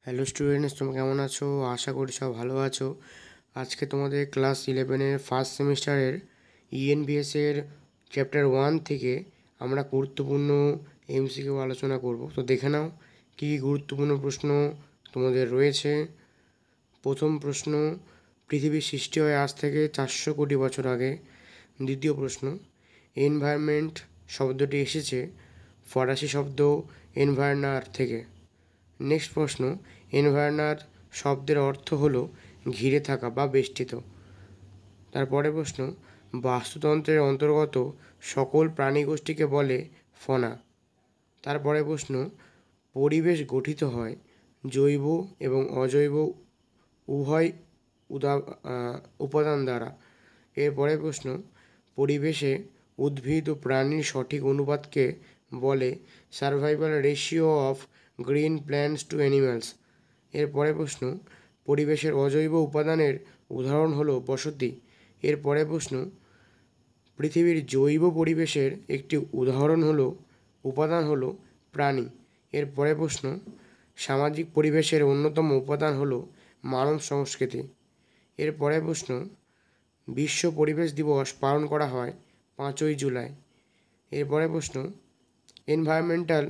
Hello students, তোমরা কেমন আছো? আশা করি সব ভালো আছো। আজকে তোমাদের ক্লাস 11-এর ফার্স্ট সেমিস্টারের ইএনভিএসের চ্যাপ্টার 1 থেকে আমরা গুরুত্বপূর্ণ এমসিকিউ আলোচনা করব। তো দেখে নাও কী কী গুরুত্বপূর্ণ প্রশ্ন তোমাদের রয়েছে। প্রথম প্রশ্ন, পৃথিবীর সৃষ্টি হয় আজ থেকে 400 কোটি বছর আগে। দ্বিতীয় প্রশ্ন, এনভায়রনমেন্ট শব্দটি এসেছে ফরাসি শব্দ এনভায়রনার থেকে। নেক্সট প্রশ্ন, এনভায়রনার শব্দের অর্থ হলো ঘিরে থাকা বা বেষ্টিত। তারপরে প্রশ্ন, বাস্তুতন্ত্রের অন্তর্গত সকল প্রাণীগোষ্ঠীকে বলে ফনা। তারপরে প্রশ্ন, পরিবেশ গঠিত হয় জৈব এবং অজৈব উভয় উপাদান দ্বারা। এরপরে প্রশ্ন, পরিবেশে উদ্ভিদ ও প্রাণীর সঠিক অনুপাতকে বলে survival ratio of green plants to animals. এরপরে প্রশ্ন, পরিবেশের অজৈব উপাদানের উদাহরণ হলো বসতি। এরপরে প্রশ্ন, পৃথিবীর জৈব পরিবেশের একটি উপাদান হলো প্রাণী। এরপরে প্রশ্ন, সামাজিক পরিবেশের অন্যতম উপাদান হলো মানব সংস্কৃতি। এরপরে প্রশ্ন, বিশ্ব পরিবেশ দিবস পালন করা হয় 5ই জুলাই। এরপরে প্রশ্ন, এনভায়রনমেন্টাল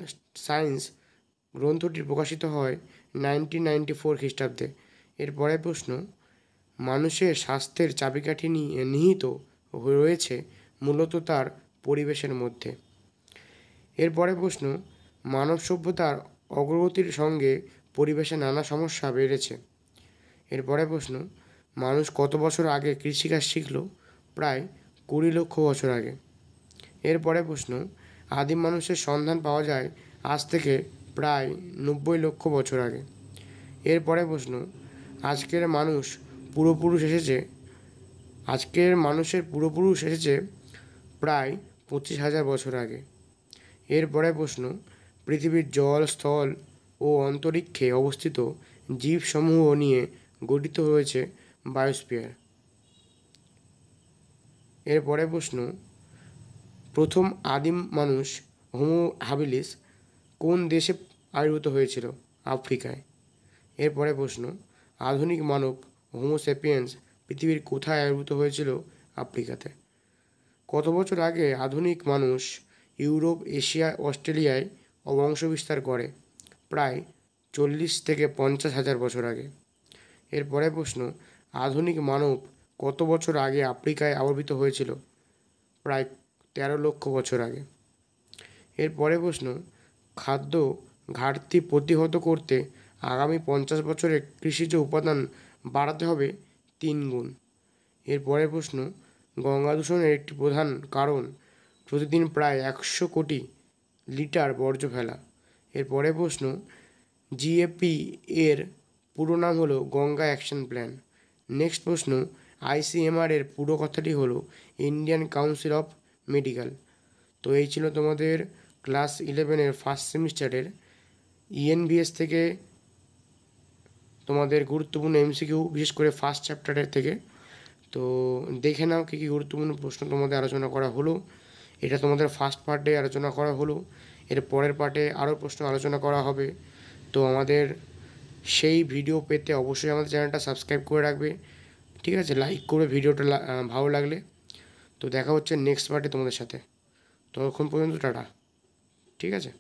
সায়েন্স গ্রন্থটি প্রকাশিত হয় 1994 খ্রিস্টাব্দে। এরপরে প্রশ্ন, মানুষের স্বাস্থ্যের চাবিকাঠি নিহিত রয়েছে মূলত তার পরিবেশের মধ্যে। এরপরে প্রশ্ন, মানব সভ্যতার অগ্রগতির সঙ্গে পরিবেশে নানা সমস্যা বেড়েছে। এরপরে প্রশ্ন, মানুষ কত বছর আগে কৃষিকাজ শিখল? প্রায় 20 লক্ষ বছর আগে। এরপরে প্রশ্ন, আদিম মানুষের সন্ধান পাওয়া যায় আজ থেকে প্রায় 90 লক্ষ বছর আগে। এরপরে প্রশ্ন, আজকের মানুষের পূর্বপুরুষ এসেছে প্রায় 25,000 বছর আগে। এরপরে প্রশ্ন, পৃথিবীর জল, স্থল ও অন্তরিক্ষে অবস্থিত জীবসমূহ নিয়ে গঠিত হয়েছে বায়োস্ফিয়ার। এরপরে প্রশ্ন, প্রথম আদিম মানুষ হোমো হ্যাবিলিস কোন দেশে আবির্ভূত হয়েছিল? আফ্রিকায়। এরপরে প্রশ্ন, আধুনিক মানব হোমো স্যাপিয়েন্স পৃথিবীর কোথায় আবির্ভূত হয়েছিল? আফ্রিকাতে। কত বছর আগে আধুনিক মানুষ ইউরোপ, এশিয়া, অস্ট্রেলিয়ায় বংশবিস্তার করে? প্রায় 40 থেকে 50,000 বছর আগে। এরপরে প্রশ্ন, আধুনিক মানব কত বছর আগে আফ্রিকায় আবির্ভূত হয়েছিল? প্রায় 13 লক্ষ বছর আগে। এরপরে প্রশ্ন, খাদ্য ঘাটতি প্রতিহত করতে আগামী 50 বছরে কৃষিজ উপাদান বাড়াতে হবে 3 গুণ। এরপরের প্রশ্ন, গঙ্গা দূষণের একটি প্রধান কারণ প্রতিদিন প্রায় 100 কোটি লিটার বর্জ্য ফেলা। এরপরে প্রশ্ন, জিএপি এর পুরো নাম হলো গঙ্গা অ্যাকশন প্ল্যান। নেক্সট প্রশ্ন, আইসিএমআর এর পুরো কথাটি হলো ইন্ডিয়ান কাউন্সিল অফ মেডিকেল। তো এই ছিল তোমাদের ক্লাস 11-এর ফার্স্ট সেমিস্টারের ইএনভিএস থেকে তোমাদের গুরুত্বপূর্ণ এমসিকিউ, বিশেষ করে ফার্স্ট চ্যাপ্টারের থেকে। তো দেখে নাও কী কী গুরুত্বপূর্ণ প্রশ্ন তোমাদের আলোচনা করা হলো। এটা তোমাদের ফার্স্ট পার্টে আলোচনা করা হলো। এর পরের পার্টে আরও প্রশ্ন আলোচনা করা হবে। তো আমাদের সেই ভিডিও পেতে অবশ্যই আমাদের চ্যানেলটা সাবস্ক্রাইব করে রাখবে, ঠিক আছে? লাইক করে ভিডিওটা ভালো লাগলে। তো দেখা হচ্ছে নেক্সট পার্টে তোমাদের সাথে। ততক্ষণ পর্যন্ত টাটা, ঠিক আছে?